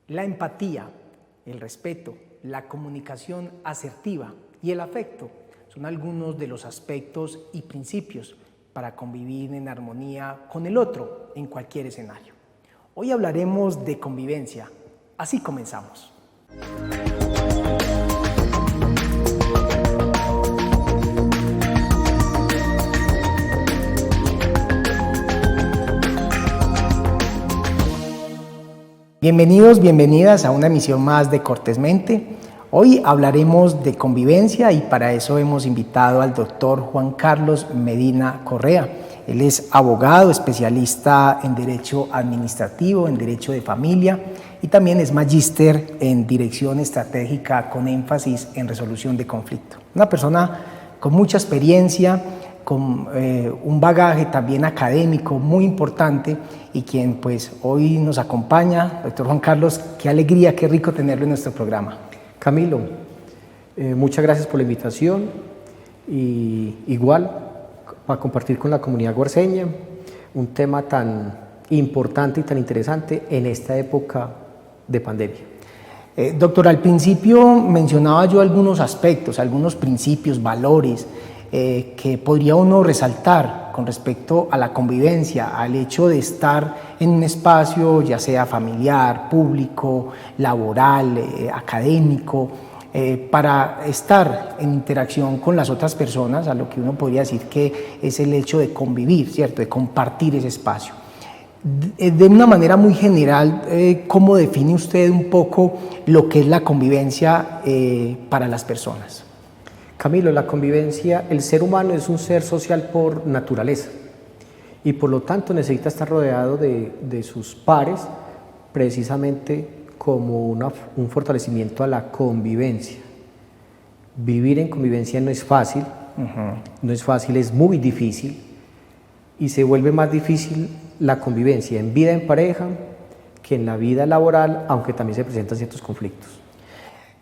La empatía, el respeto, la comunicación asertiva y el afecto son algunos de los aspectos y principios para convivir en armonía con el otro en cualquier escenario. Hoy hablaremos de convivencia, así comenzamos. Bienvenidos, bienvenidas a una emisión más de Cortésmente. Hoy hablaremos de convivencia y para eso hemos invitado al doctor Juan Carlos Medina Correa. Él es abogado, especialista en Derecho Administrativo, en Derecho de Familia y también es magíster en Dirección Estratégica con énfasis en resolución de conflicto. Una persona con mucha experiencia, con un bagaje también académico muy importante y quien pues hoy nos acompaña. Doctor Juan Carlos, qué alegría, qué rico tenerlo en nuestro programa. Camilo, muchas gracias por la invitación y igual para compartir con la comunidad guarceña un tema tan importante y tan interesante en esta época de pandemia. Doctor, al principio mencionaba yo algunos aspectos, algunos principios, valores que podría uno resaltar con respecto a la convivencia, al hecho de estar en un espacio ya sea familiar, público, laboral, académico, para estar en interacción con las otras personas, a lo que uno podría decir que es el hecho de convivir, ¿cierto?, de compartir ese espacio. De una manera muy general, ¿cómo define usted un poco lo que es la convivencia para las personas? Camilo, la convivencia, el ser humano es un ser social por naturaleza y por lo tanto necesita estar rodeado de sus pares precisamente como un fortalecimiento a la convivencia. Vivir en convivencia no es fácil, no es fácil, es muy difícil y se vuelve más difícil la convivencia en vida en pareja que en la vida laboral, aunque también se presentan ciertos conflictos.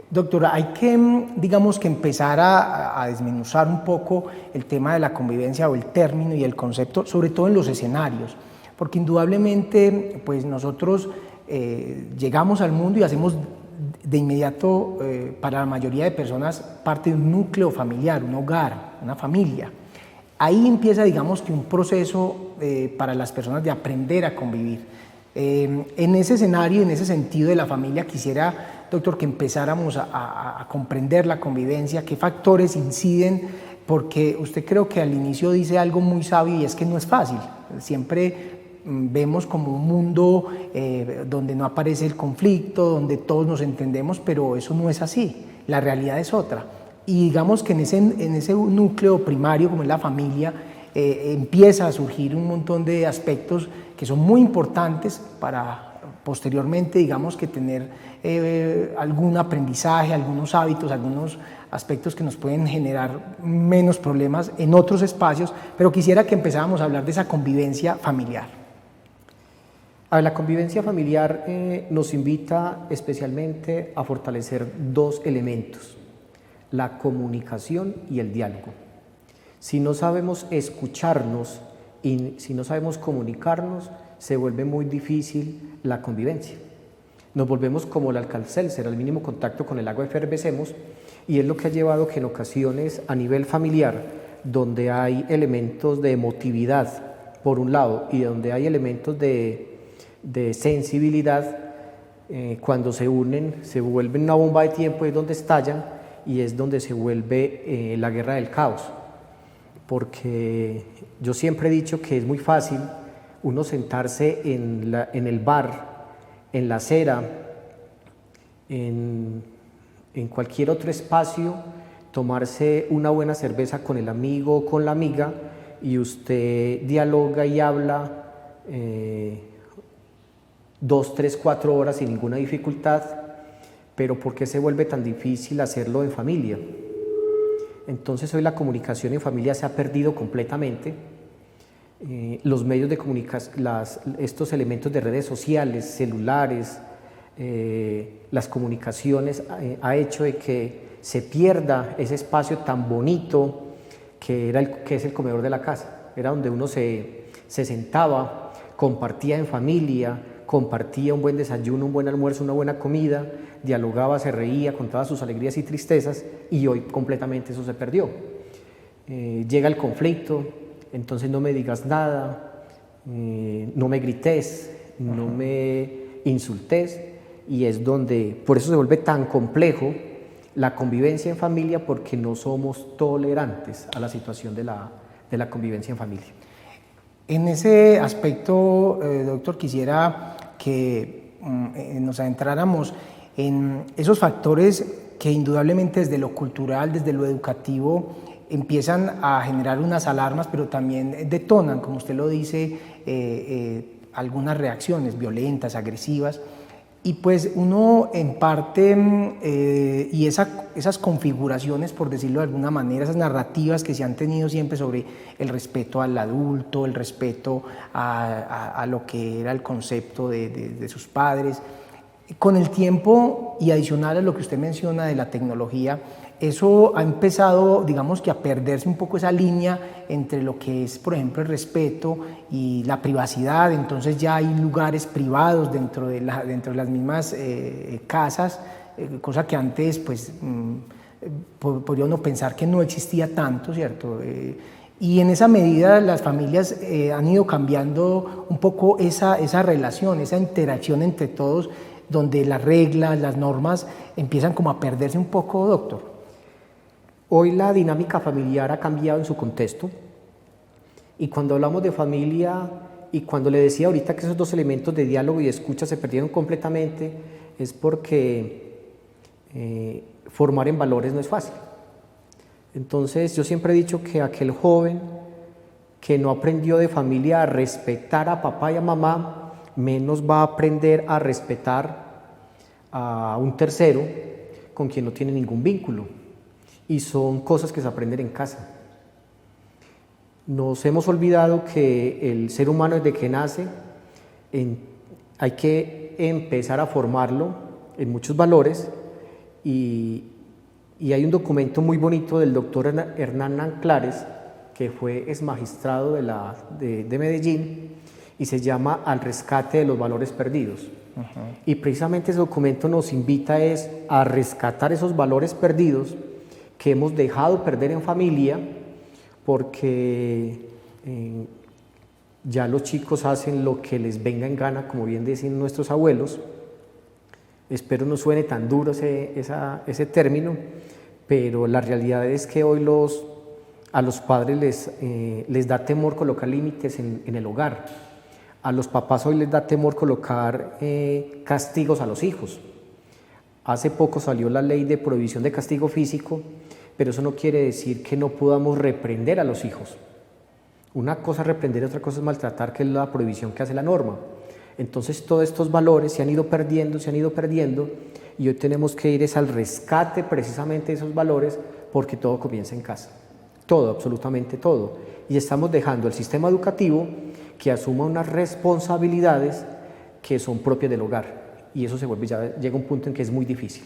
Doctora, hay que, digamos, que empezar a desmenuzar un poco el tema de la convivencia o el término y el concepto, sobre todo en los escenarios, porque indudablemente pues nosotros llegamos al mundo y hacemos de inmediato para la mayoría de personas parte de un núcleo familiar, un hogar, una familia. Ahí empieza, digamos, que un proceso para las personas de aprender a convivir. En ese escenario, en ese sentido de la familia, quisiera, doctor, que empezáramos a comprender la convivencia, qué factores inciden, porque usted creo que al inicio dice algo muy sabio y es que no es fácil. Siempre vemos como un mundo donde no aparece el conflicto, donde todos nos entendemos, pero eso no es así, la realidad es otra. Y digamos que en ese núcleo primario como es la familia, empieza a surgir un montón de aspectos que son muy importantes para posteriormente, digamos, que tener algún aprendizaje, algunos hábitos, algunos aspectos que nos pueden generar menos problemas en otros espacios, pero quisiera que empezáramos a hablar de esa convivencia familiar. A ver, la convivencia familiar nos invita especialmente a fortalecer dos elementos, la comunicación y el diálogo. Si no sabemos escucharnos y si no sabemos comunicarnos, se vuelve muy difícil la convivencia. Nos volvemos como el Alka-Seltzer, al mínimo contacto con el agua efervescemos, y es lo que ha llevado que en ocasiones a nivel familiar, donde hay elementos de emotividad por un lado y donde hay elementos de sensibilidad, cuando se unen se vuelven una bomba de tiempo, es donde estallan y es donde se vuelve la guerra del caos. Porque yo siempre he dicho que es muy fácil uno sentarse en el bar, en la acera, en cualquier otro espacio, tomarse una buena cerveza con el amigo o con la amiga y usted dialoga y habla 2, 3, 4 horas sin ninguna dificultad, pero ¿por qué se vuelve tan difícil hacerlo en familia? Entonces hoy la comunicación en familia se ha perdido completamente. Los medios de comunicación, estos elementos de redes sociales, celulares, las comunicaciones ha hecho de que se pierda ese espacio tan bonito que es el comedor de la casa. Era donde uno se sentaba, compartía en familia, compartía un buen desayuno, un buen almuerzo, una buena comida, dialogaba, se reía, contaba sus alegrías y tristezas, y hoy completamente eso se perdió. Llega el conflicto, entonces no me digas nada, no me grites, no me insultes, y es donde, por eso se vuelve tan complejo la convivencia en familia, porque no somos tolerantes a la situación de la convivencia en familia. En ese aspecto, doctor, quisiera que nos adentráramos en esos factores que indudablemente desde lo cultural, desde lo educativo, empiezan a generar unas alarmas, pero también detonan, como usted lo dice, algunas reacciones violentas, agresivas. Y pues uno en parte, y esas configuraciones, por decirlo de alguna manera, esas narrativas que se han tenido siempre sobre el respeto al adulto, el respeto a lo que era el concepto de sus padres, con el tiempo y adicional a lo que usted menciona de la tecnología, eso ha empezado, digamos que a perderse un poco esa línea entre lo que es, por ejemplo, el respeto y la privacidad. Entonces ya hay lugares privados dentro de las mismas casas, cosa que antes, pues, podría uno pensar que no existía tanto, ¿cierto? Y en esa medida las familias han ido cambiando un poco esa relación, esa interacción entre todos, donde las reglas, las normas empiezan como a perderse un poco, doctor. Hoy la dinámica familiar ha cambiado en su contexto, y cuando hablamos de familia, y cuando le decía ahorita que esos dos elementos de diálogo y de escucha se perdieron completamente, es porque formar en valores no es fácil. Entonces yo siempre he dicho que aquel joven que no aprendió de familia a respetar a papá y a mamá, menos va a aprender a respetar a un tercero con quien no tiene ningún vínculo. Y son cosas que se aprenden en casa. Nos hemos olvidado que el ser humano desde que nace hay que empezar a formarlo en muchos valores, y hay un documento muy bonito del doctor Hernán Anclares, que fue exmagistrado de Medellín, y se llama Al rescate de los valores perdidos. Uh-huh. Y precisamente ese documento nos invita a rescatar esos valores perdidos que hemos dejado perder en familia, porque ya los chicos hacen lo que les venga en gana, como bien decían nuestros abuelos. Espero no suene tan duro ese término, pero la realidad es que hoy a los padres les da temor colocar límites en el hogar. A los papás hoy les da temor colocar castigos a los hijos. Hace poco salió la ley de prohibición de castigo físico, pero eso no quiere decir que no podamos reprender a los hijos. Una cosa es reprender, otra cosa es maltratar, que es la prohibición que hace la norma. Entonces todos estos valores se han ido perdiendo, y hoy tenemos que ir al rescate precisamente de esos valores, porque todo comienza en casa. Todo, absolutamente todo. Y estamos dejando el sistema educativo que asuma unas responsabilidades que son propias del hogar. Y eso ya llega a un punto en que es muy difícil.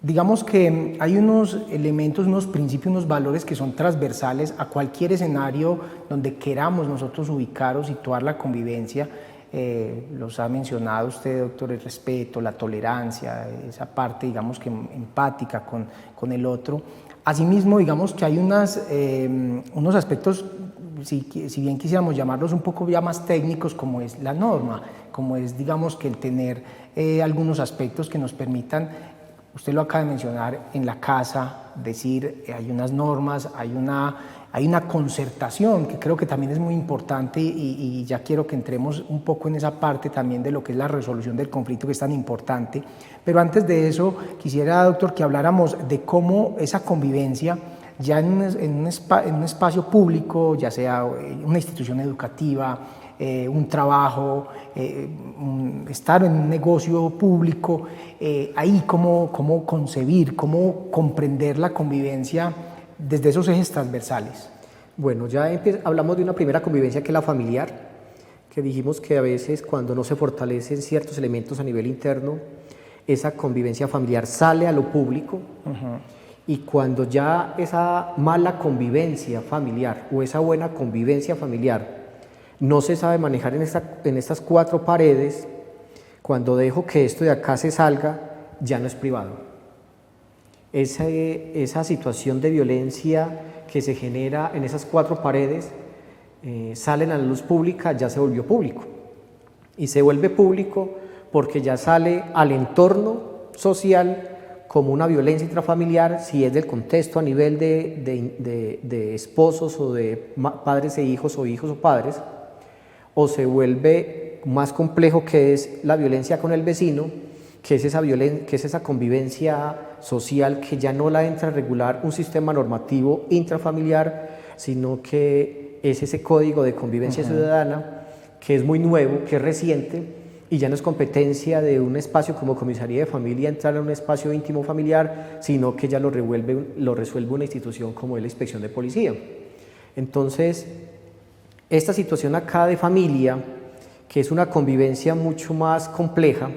Digamos que hay unos elementos, unos principios, unos valores que son transversales a cualquier escenario donde queramos nosotros ubicar o situar la convivencia. Los ha mencionado usted, doctor, el respeto, la tolerancia, esa parte, digamos, que empática con el otro. Asimismo, digamos que hay unos aspectos, si bien quisiéramos llamarlos un poco ya más técnicos, como es la norma, como es, digamos, que el tener algunos aspectos que nos permitan, usted lo acaba de mencionar, en la casa, decir, hay unas normas, hay una concertación que creo que también es muy importante, y ya quiero que entremos un poco en esa parte también de lo que es la resolución del conflicto, que es tan importante. Pero antes de eso, quisiera, doctor, que habláramos de cómo esa convivencia ya en un espacio público, ya sea una institución educativa, un trabajo, estar en un negocio público, ahí cómo concebir, cómo comprender la convivencia desde esos ejes transversales. Bueno, ya hablamos de una primera convivencia, que es la familiar, que dijimos que a veces cuando no se fortalecen ciertos elementos a nivel interno, esa convivencia familiar sale a lo público. Uh-huh. Y cuando ya esa mala convivencia familiar o esa buena convivencia familiar no se sabe manejar en estas cuatro paredes, cuando dejo que esto de acá se salga, ya no es privado. Esa situación de violencia que se genera en esas cuatro paredes salen a la luz pública, ya se volvió público. Y se vuelve público porque ya sale al entorno social como una violencia intrafamiliar, si es del contexto a nivel de esposos o de padres e hijos o hijos o padres, o se vuelve más complejo, que es la violencia con el vecino, que es esa convivencia social que ya no la entra a regular un sistema normativo intrafamiliar, sino que es ese código de convivencia ciudadana que es muy nuevo, que es reciente, y ya no es competencia de un espacio como comisaría de familia entrar a un espacio íntimo familiar, sino que ya lo resuelve una institución como es la inspección de policía. Entonces, esta situación acá de familia, que es una convivencia mucho más compleja,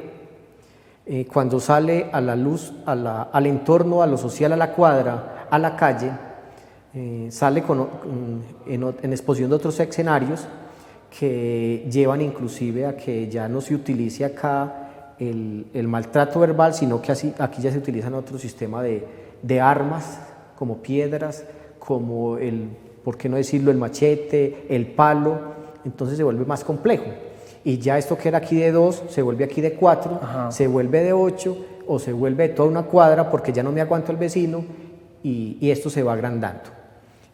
cuando sale a la luz, al entorno, a lo social, a la cuadra, a la calle, sale en exposición de otros escenarios que llevan inclusive a que ya no se utilice acá el maltrato verbal, sino que aquí ya se utilizan otro sistema de armas, como piedras, como ¿por qué no decirlo?, el machete, el palo. Entonces se vuelve más complejo. Y ya esto que era aquí de 2, se vuelve aquí de 4, se vuelve de 8, o se vuelve de toda una cuadra porque ya no me aguanto el vecino, y esto se va agrandando.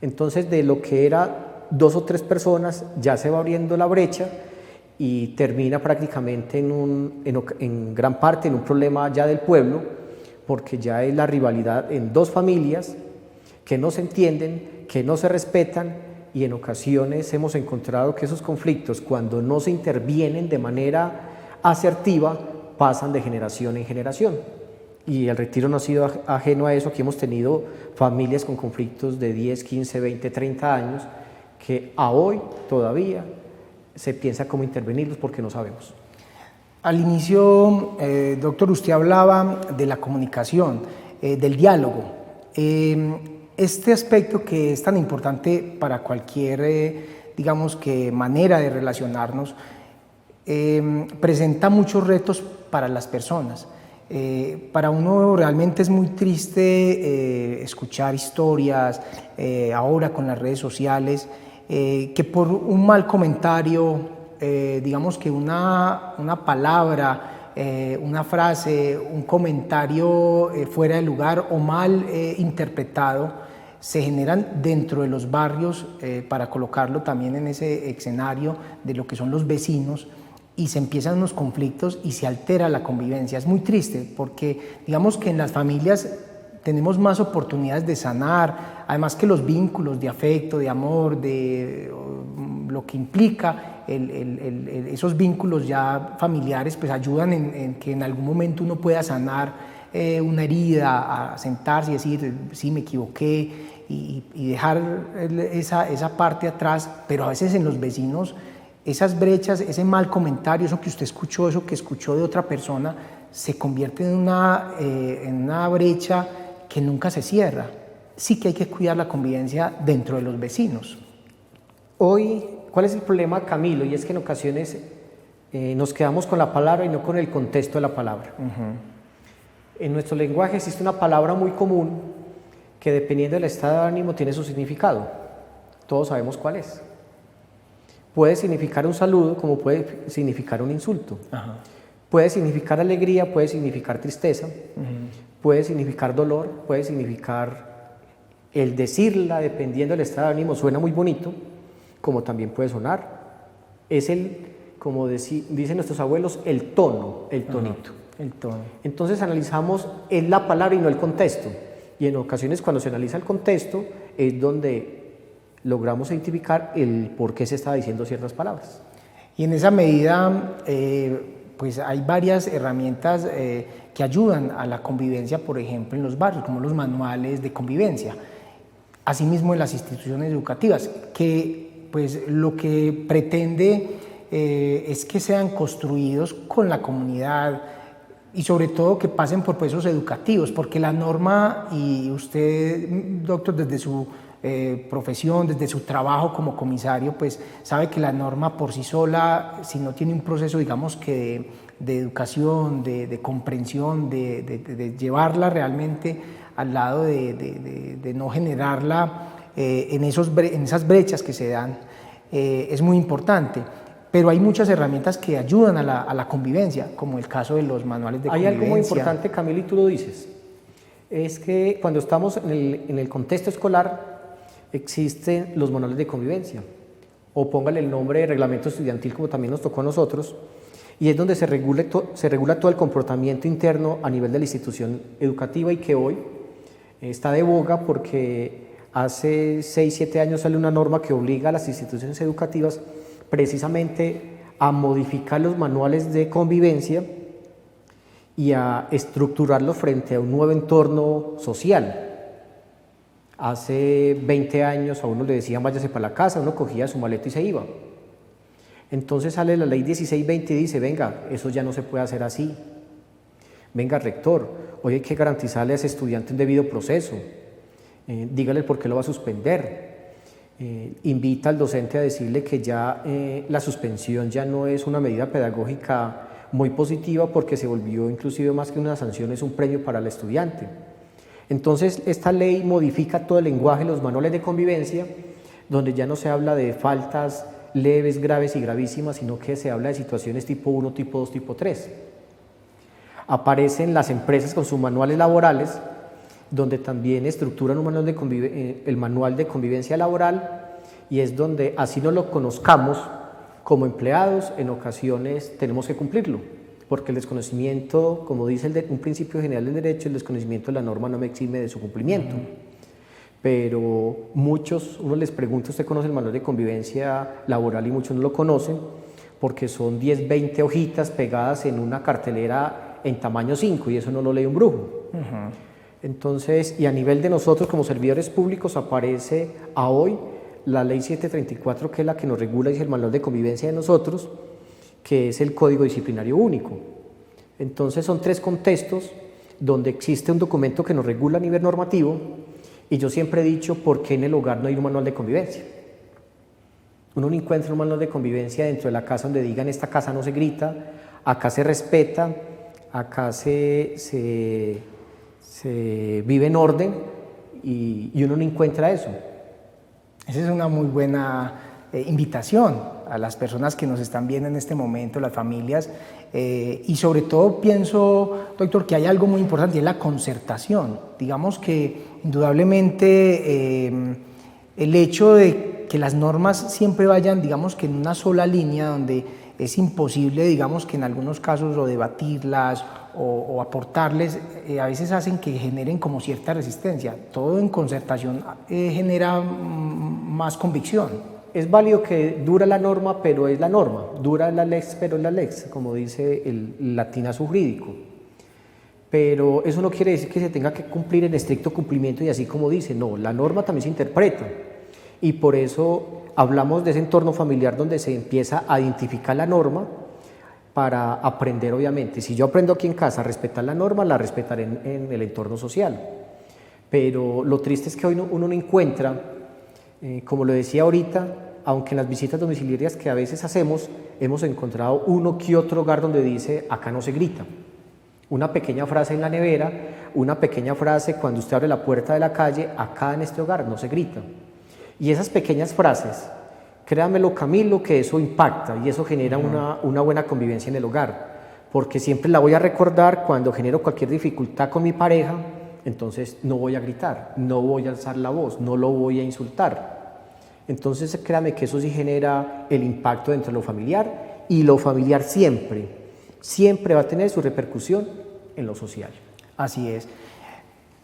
Entonces, de lo que era 2 o 3 personas, ya se va abriendo la brecha y termina prácticamente en gran parte en un problema ya del pueblo, porque ya es la rivalidad en 2 familias que no se entienden, que no se respetan, y en ocasiones hemos encontrado que esos conflictos, cuando no se intervienen de manera asertiva, pasan de generación en generación. Y el Retiro no ha sido ajeno a eso. Aquí hemos tenido familias con conflictos de 10, 15, 20, 30 años, que a hoy todavía se piensa cómo intervenirlos porque no sabemos. Al inicio, doctor, usted hablaba de la comunicación, del diálogo. Este aspecto que es tan importante para cualquier, digamos que manera de relacionarnos, presenta muchos retos para las personas. Para uno realmente es muy triste escuchar historias ahora con las redes sociales, que por un mal comentario, digamos que una palabra, una frase, un comentario fuera de lugar o mal interpretado, se generan dentro de los barrios, para colocarlo también en ese escenario de lo que son los vecinos, y se empiezan unos conflictos y se altera la convivencia. Es muy triste porque digamos que en las familias tenemos más oportunidades de sanar, además que los vínculos de afecto, de amor, de lo que implica esos vínculos ya familiares, pues ayudan en que en algún momento uno pueda sanar una herida, a sentarse y decir, sí, me equivoqué, y dejar esa parte atrás. Pero a veces en los vecinos, esas brechas, ese mal comentario, eso que usted escuchó, eso que escuchó de otra persona, se convierte en una brecha que nunca se cierra. Sí que hay que cuidar la convivencia dentro de los vecinos. Hoy, ¿cuál es el problema, Camilo? Y es que en ocasiones nos quedamos con la palabra y no con el contexto de la palabra. En nuestro lenguaje existe una palabra muy común que, dependiendo del estado de ánimo, tiene su significado. Todos sabemos cuál es. Puede significar un saludo, como puede significar un insulto. Puede significar alegría, puede significar tristeza, puede significar dolor, puede significar el decirla, dependiendo del estado de ánimo, suena muy bonito, como también puede sonar. Es como dicen nuestros abuelos, el tono, el tonito. El tono. Entonces analizamos la palabra y no el contexto. Y en ocasiones, cuando se analiza el contexto, es donde logramos identificar el por qué se está diciendo ciertas palabras. Y en esa medida, pues hay varias herramientas que ayudan a la convivencia, por ejemplo, en los barrios, como los manuales de convivencia. Asimismo, en las instituciones educativas, que pues lo que pretende es que sean construidos con la comunidad y sobre todo que pasen por procesos educativos, porque la norma, y usted, doctor, desde su profesión, desde su trabajo como comisario, pues sabe que la norma por sí sola, si no tiene un proceso, digamos que de educación, de comprensión, de llevarla realmente al lado de no generarla en esas brechas que se dan, es muy importante. Pero hay muchas herramientas que ayudan a la convivencia, como el caso de los manuales de convivencia. Hay algo muy importante, Camilo, y tú lo dices, es que cuando estamos en el contexto escolar existen los manuales de convivencia, o póngale el nombre de reglamento estudiantil, como también nos tocó a nosotros, y es donde se regula todo el comportamiento interno a nivel de la institución educativa, y que hoy está de boga porque hace 6, 7 años sale una norma que obliga a las instituciones educativas precisamente a modificar los manuales de convivencia y a estructurarlos frente a un nuevo entorno social. Hace 20 años a uno le decían váyase para la casa, uno cogía su maleta y se iba. Entonces sale la ley 1620 y dice, venga, eso ya no se puede hacer así. Venga, rector, hoy hay que garantizarle a ese estudiante un debido proceso. Dígale por qué lo va a suspender. Invita al docente a decirle que ya la suspensión ya no es una medida pedagógica muy positiva, porque se volvió inclusive más que una sanción, es un premio para el estudiante. Entonces esta ley modifica todo el lenguaje, los manuales de convivencia, donde ya no se habla de faltas leves, graves y gravísimas, sino que se habla de situaciones tipo 1, tipo 2, tipo 3. Aparecen las empresas con sus manuales laborales, donde también estructuran un manual el manual de convivencia laboral, y es donde, así no lo conozcamos como empleados, en ocasiones tenemos que cumplirlo, porque el desconocimiento, como dice un principio general del derecho, el desconocimiento de la norma no me exime de su cumplimiento. Pero muchos, uno les pregunta, ¿usted conoce el manual de convivencia laboral? Y muchos no lo conocen, porque son 10, 20 hojitas pegadas en una cartelera en tamaño 5, y eso no lo lee un brujo. Entonces, y a nivel de nosotros como servidores públicos aparece a hoy la ley 734, que es la que nos regula y es el manual de convivencia de nosotros, que es el Código Disciplinario Único. Entonces son 3 contextos donde existe un documento que nos regula a nivel normativo, y yo siempre he dicho, ¿por qué en el hogar no hay un manual de convivencia? Uno no encuentra un manual de convivencia dentro de la casa donde digan, en esta casa no se grita, acá se respeta, acá se vive en orden, y uno no encuentra eso. Esa es una muy buena invitación a las personas que nos están viendo en este momento, las familias, y sobre todo pienso, doctor, que hay algo muy importante, y es la concertación. Digamos que indudablemente el hecho de que las normas siempre vayan, digamos que en una sola línea, donde es imposible, digamos que en algunos casos, o debatirlas o aportarles, a veces hacen que generen como cierta resistencia. Todo en concertación genera más convicción. Es válido que dura la norma, pero es la norma, dura la lex, pero es la lex, como dice el latinazo jurídico. Pero eso no quiere decir que se tenga que cumplir en estricto cumplimiento, y así como dice, no, la norma también se interpreta, y por eso hablamos de ese entorno familiar donde se empieza a identificar la norma para aprender. Obviamente, si yo aprendo aquí en casa a respetar la norma, la respetaré en el entorno social. Pero lo triste es que hoy uno no encuentra, como lo decía ahorita, aunque en las visitas domiciliarias que a veces hacemos, hemos encontrado uno que otro hogar donde dice, acá no se grita. Una pequeña frase en la nevera, una pequeña frase cuando usted abre la puerta de la calle, acá en este hogar no se grita. Y esas pequeñas frases, créamelo, Camilo, que eso impacta y eso genera una buena convivencia en el hogar, porque siempre la voy a recordar cuando genero cualquier dificultad con mi pareja. Entonces no voy a gritar, no voy a alzar la voz, no lo voy a insultar. Entonces créame que eso sí genera el impacto dentro de lo familiar, y lo familiar siempre va a tener su repercusión en lo social. Así es.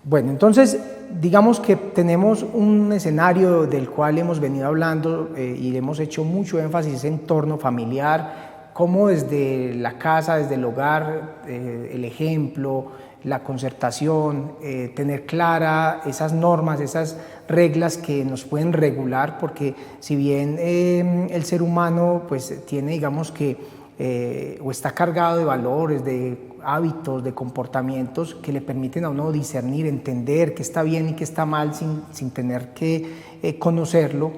Bueno, entonces digamos que tenemos un escenario del cual hemos venido hablando y hemos hecho mucho énfasis, ese entorno familiar, cómo desde la casa, desde el hogar, el ejemplo, la concertación, tener clara esas normas, esas reglas que nos pueden regular, porque si bien el ser humano pues tiene, digamos que o está cargado de valores, de hábitos, de comportamientos que le permiten a uno discernir, entender qué está bien y qué está mal sin tener que conocerlo,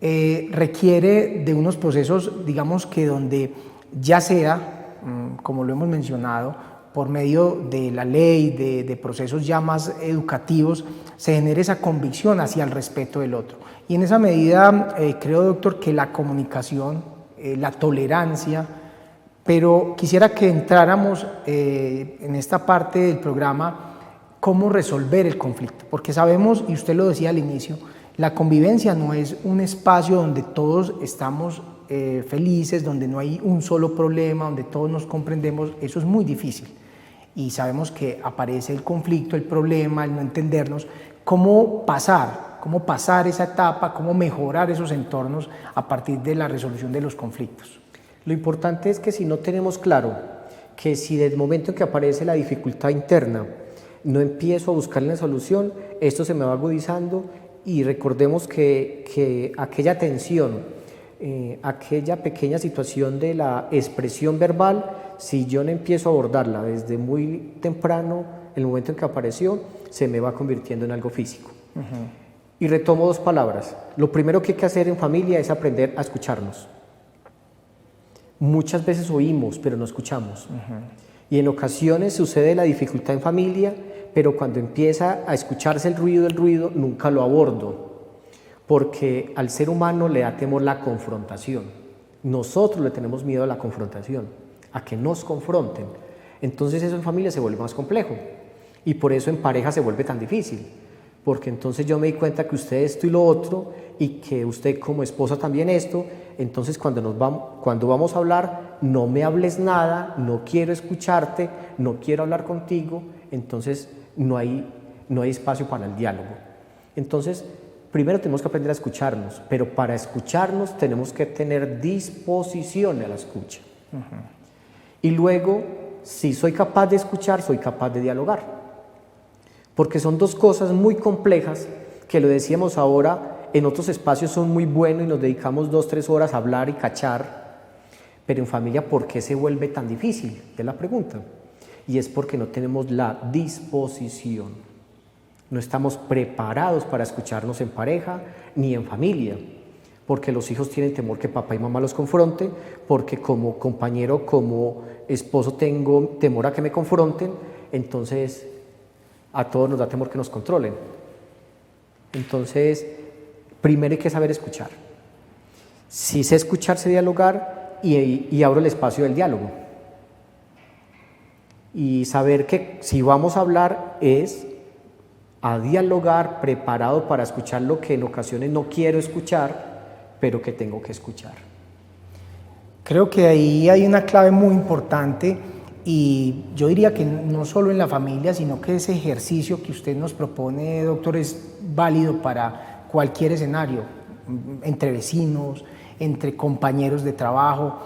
requiere de unos procesos, digamos que donde ya sea, como lo hemos mencionado, por medio de la ley, de procesos ya más educativos, se genere esa convicción hacia el respeto del otro. Y en esa medida creo, doctor, que la comunicación, la tolerancia, pero quisiera que entráramos en esta parte del programa, cómo resolver el conflicto, porque sabemos, y usted lo decía al inicio, la convivencia no es un espacio donde todos estamos felices, donde no hay un solo problema, donde todos nos comprendemos. Eso es muy difícil y sabemos que aparece el conflicto, el problema, el no entendernos. ¿Cómo pasar esa etapa, cómo mejorar esos entornos a partir de la resolución de los conflictos? Lo importante es que si no tenemos claro que si desde el momento en que aparece la dificultad interna no empiezo a buscar la solución, esto se me va agudizando, y recordemos que aquella tensión, aquella pequeña situación de la expresión verbal, si yo no empiezo a abordarla desde muy temprano, en el momento en que apareció, se me va convirtiendo en algo físico. Y retomo dos palabras. Lo primero que hay que hacer en familia es aprender a escucharnos. Muchas veces oímos, pero no escuchamos. Y en ocasiones sucede la dificultad en familia, pero cuando empieza a escucharse el ruido del ruido, nunca lo abordo, porque al ser humano le da temor la confrontación. Nosotros le tenemos miedo a la confrontación, a que nos confronten. Entonces eso en familia se vuelve más complejo, y por eso en pareja se vuelve tan difícil, porque entonces yo me di cuenta que usted esto y lo otro, y que usted como esposa también esto. Entonces cuando vamos a hablar, no me hables nada, no quiero escucharte, no quiero hablar contigo. Entonces no hay espacio para el diálogo. Entonces primero tenemos que aprender a escucharnos, pero para escucharnos tenemos que tener disposición a la escucha. Y luego, si soy capaz de escuchar, soy capaz de dialogar, porque son dos cosas muy complejas que, lo decíamos ahora, en otros espacios son muy buenos y nos dedicamos 2-3 horas a hablar y cachar, pero en familia, ¿por qué se vuelve tan difícil? Es la pregunta. Y es porque no tenemos la disposición. No estamos preparados para escucharnos en pareja ni en familia, porque los hijos tienen temor que papá y mamá los confronten, porque como compañero, como esposo tengo temor a que me confronten, entonces a todos nos da temor que nos controlen. Entonces, primero hay que saber escuchar. Si sé escuchar, sé dialogar, y abro el espacio del diálogo. Y saber que si vamos a hablar es a dialogar, preparado para escuchar lo que en ocasiones no quiero escuchar, pero que tengo que escuchar. Creo que ahí hay una clave muy importante, y yo diría que no solo en la familia, sino que ese ejercicio que usted nos propone, doctor, es válido para cualquier escenario, entre vecinos, entre compañeros de trabajo.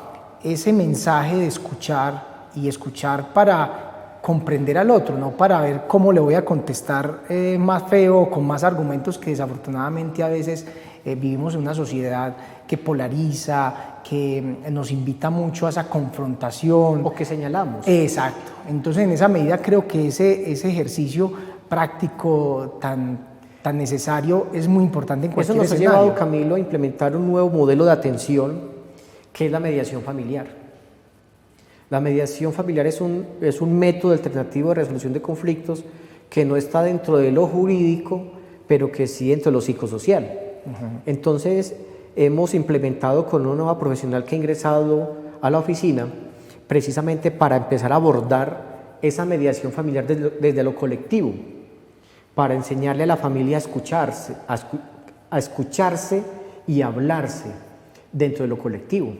Ese mensaje de escuchar, y escuchar para comprender al otro, no para ver cómo le voy a contestar más feo o con más argumentos, que desafortunadamente a veces vivimos en una sociedad que polariza, que nos invita mucho a esa confrontación. O que señalamos. Exacto. Entonces, en esa medida creo que ese ejercicio práctico tan necesario es muy importante en cualquier escenario. Eso nos ha llevado, Camilo, a implementar un nuevo modelo de atención, que es la mediación familiar. La mediación familiar es un método alternativo de resolución de conflictos que no está dentro de lo jurídico, pero que sí dentro de lo psicosocial. Entonces, hemos implementado con una nueva profesional que ha ingresado a la oficina, precisamente para empezar a abordar esa mediación familiar desde lo colectivo, para enseñarle a la familia a escucharse, a escucharse y hablarse dentro de lo colectivo.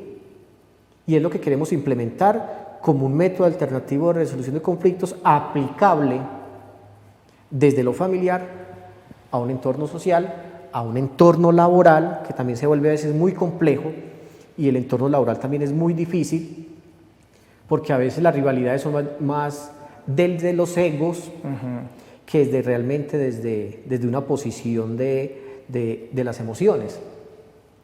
Y es lo que queremos implementar como un método alternativo de resolución de conflictos aplicable desde lo familiar a un entorno social, a un entorno laboral, que también se vuelve a veces muy complejo, y el entorno laboral también es muy difícil, porque a veces las rivalidades son más desde los egos, que realmente desde una posición de las emociones.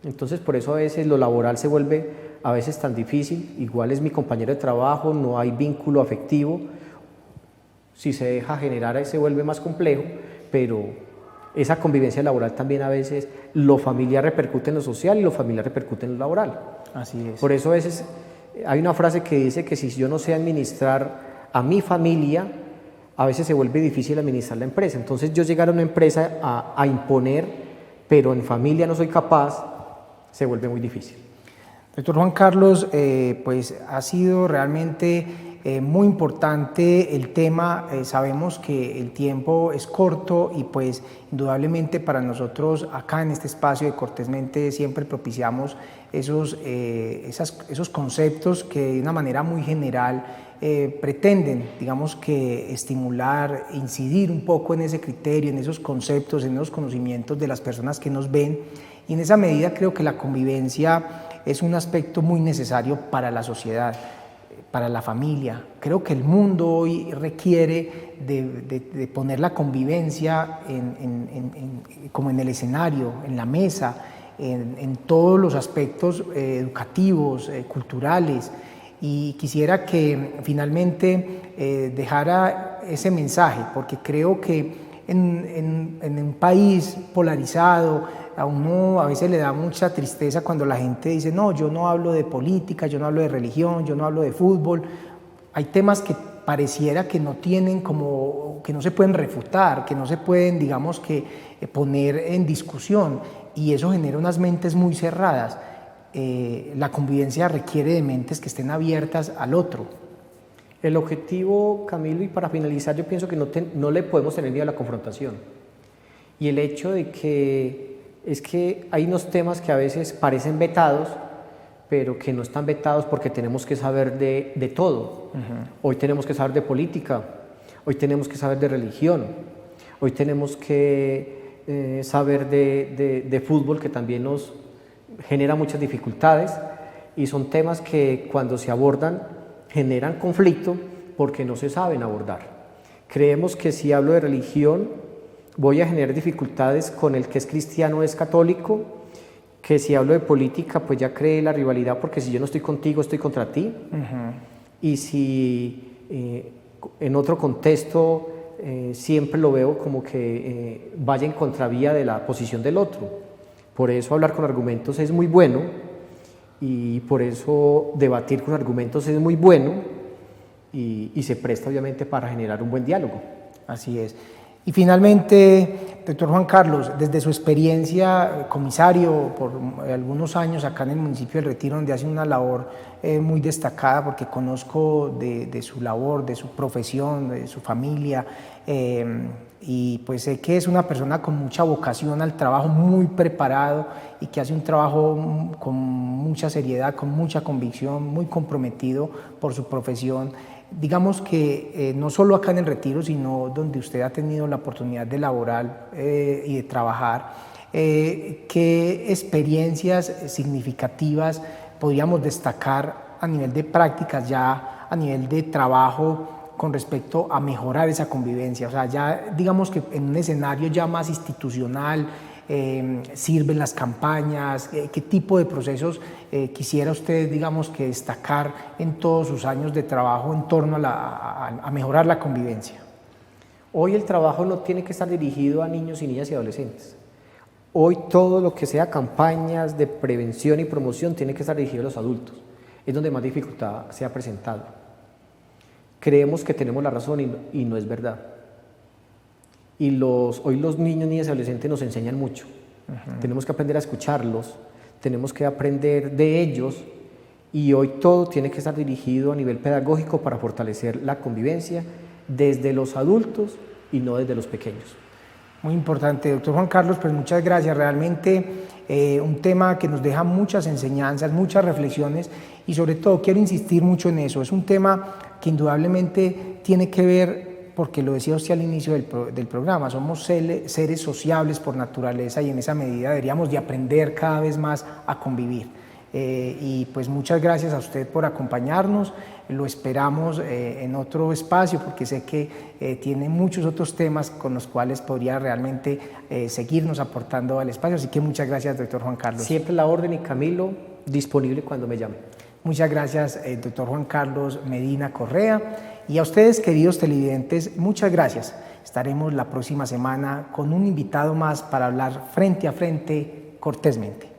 Entonces, por eso a veces lo laboral se vuelve a veces tan difícil, igual es mi compañero de trabajo, no hay vínculo afectivo, si se deja generar se vuelve más complejo, pero esa convivencia laboral también a veces, lo familiar repercute en lo social y lo familiar repercute en lo laboral. Así es. Por eso a veces hay una frase que dice que si yo no sé administrar a mi familia, a veces se vuelve difícil administrar la empresa. Entonces yo llegar a una empresa a imponer, pero en familia no soy capaz, se vuelve muy difícil. Doctor Juan Carlos, pues ha sido realmente muy importante el tema. Sabemos que el tiempo es corto y pues indudablemente para nosotros acá en este espacio de Cortésmente siempre propiciamos esos conceptos que de una manera muy general pretenden, digamos que estimular, incidir un poco en ese criterio, en esos conceptos, en esos conocimientos de las personas que nos ven, y en esa medida creo que la convivencia es un aspecto muy necesario para la sociedad, para la familia. Creo que el mundo hoy requiere de poner la convivencia como en el escenario, en la mesa, en todos los aspectos educativos, culturales, y quisiera que finalmente dejara ese mensaje, porque creo que en un país polarizado, a uno a veces le da mucha tristeza cuando la gente dice, no, yo no hablo de política, yo no hablo de religión, yo no hablo de fútbol. Hay temas que pareciera que no tienen como, que no se pueden refutar, que no se pueden, digamos que, poner en discusión, y eso genera unas mentes muy cerradas. La convivencia requiere de mentes que estén abiertas al otro. El objetivo, Camilo, y para finalizar, yo pienso que no le podemos tener miedo a la confrontación. Y el hecho de que es que hay unos temas que a veces parecen vetados, pero que no están vetados porque tenemos que saber de todo. Hoy tenemos que saber de política, hoy tenemos que saber de religión, hoy tenemos que saber de fútbol, que también nos genera muchas dificultades, y son temas que cuando se abordan generan conflicto porque no se saben abordar. Creemos que si hablo de religión voy a generar dificultades con el que es cristiano o es católico, que si hablo de política pues ya creé la rivalidad porque si yo no estoy contigo estoy contra ti, y si en otro contexto siempre lo veo como que vaya en contravía de la posición del otro. Por eso hablar con argumentos es muy bueno, y por eso debatir con argumentos es muy bueno, y se presta obviamente para generar un buen diálogo. Así es. Y finalmente, doctor Juan Carlos, desde su experiencia comisario por algunos años acá en el municipio del Retiro, donde hace una labor muy destacada, porque conozco de su labor, de su profesión, de su familia, y pues sé que es una persona con mucha vocación al trabajo, muy preparado, y que hace un trabajo con mucha seriedad, con mucha convicción, muy comprometido por su profesión. Digamos que no solo acá en el Retiro, sino donde usted ha tenido la oportunidad de laborar y de trabajar, ¿qué experiencias significativas podríamos destacar a nivel de prácticas, ya a nivel de trabajo, con respecto a mejorar esa convivencia? O sea, ya digamos que en un escenario ya más institucional, sirven las campañas, qué tipo de procesos quisiera usted, digamos, que destacar en todos sus años de trabajo en torno a mejorar la convivencia. Hoy el trabajo no tiene que estar dirigido a niños y niñas y adolescentes. Hoy todo lo que sea campañas de prevención y promoción tiene que estar dirigido a los adultos. Es donde más dificultad se ha presentado. Creemos que tenemos la razón y no es verdad. Y hoy los niños, niñas y adolescentes nos enseñan mucho. Tenemos que aprender a escucharlos, tenemos que aprender de ellos, y hoy todo tiene que estar dirigido a nivel pedagógico para fortalecer la convivencia desde los adultos y no desde los pequeños. Muy importante, doctor Juan Carlos, pues muchas gracias. Realmente un tema que nos deja muchas enseñanzas, muchas reflexiones, y sobre todo quiero insistir mucho en eso. Es un tema que indudablemente tiene que ver, porque lo decía usted al inicio del programa, somos seres sociables por naturaleza, y en esa medida deberíamos de aprender cada vez más a convivir. Y pues muchas gracias a usted por acompañarnos, lo esperamos en otro espacio, porque sé que tiene muchos otros temas con los cuales podría realmente seguirnos aportando al espacio, así que muchas gracias, doctor Juan Carlos. Siempre la orden, y Camilo, disponible cuando me llame. Muchas gracias, doctor Juan Carlos Medina Correa. Y a ustedes, queridos televidentes, muchas gracias. Estaremos la próxima semana con un invitado más para hablar frente a frente, cortésmente.